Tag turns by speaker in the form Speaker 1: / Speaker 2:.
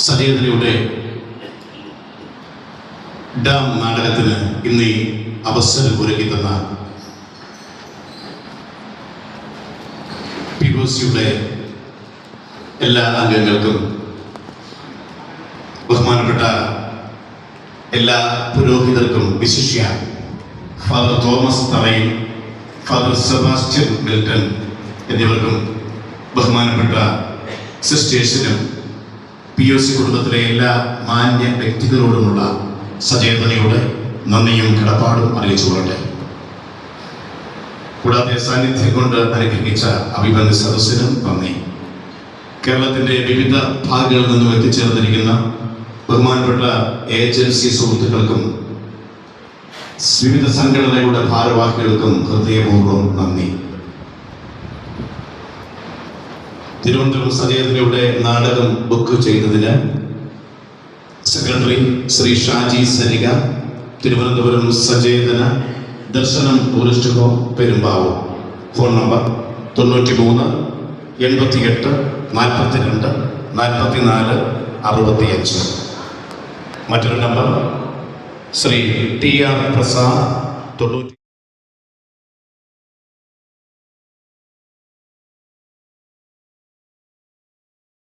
Speaker 1: സജീവതയുടെ dam നാടകത്തിന് ഇന്ന് ഈ അവസരം ഒരുക്കി തന്ന POCയുടെ എല്ലാ അംഗങ്ങൾക്കും ബഹുമാനപ്പെട്ട എല്ലാ പുരോഹിതർക്കും വിശിഷ്യ ഫാദർ തോമസ് തറയിൽ, ഫാദർ സെബാസ്റ്റ്യൻ മിൽട്ടൺ എന്നിവർക്കും ബഹുമാനപ്പെട്ട സിസ്റ്റേഴ്സിനും POC കുടുംബത്തിലെ എല്ലാ മാന്യ വ്യക്തികളോടുമുള്ള സചേതനയോടെ നന്ദിയും കടപ്പാടും അറിയിച്ചുകൊള്ളട്ടെ. കൂടാതെ സാന്നിധ്യം കൊണ്ട് അനുഗ്രഹിച്ച അഭിമന്യ സദസ്സിനും നന്ദി. കേരളത്തിന്റെ വിവിധ ഭാഗങ്ങളിൽ നിന്നും എത്തിച്ചേർന്നിരിക്കുന്ന ബഹുമാനപ്പെട്ട ഏജൻസി സുഹൃത്തുക്കൾക്കും വിവിധ സംഘടനകളുടെ ഭാരവാഹികൾക്കും ഹൃദയപൂർവ്വം നന്ദി. തിരുവനന്തപുരം സജേതനയുടെ നാടകം ബുക്ക് ചെയ്തതിന് സെക്രട്ടറി ശ്രീ ഷാജി സരിക, തിരുവനന്തപുരം സജേതന ദർശനം tourist home Perumbavoor. Phone number 93 88 42 44 65. മറ്റൊരു നമ്പർ ശ്രീ TR പ്രസാദ് 90.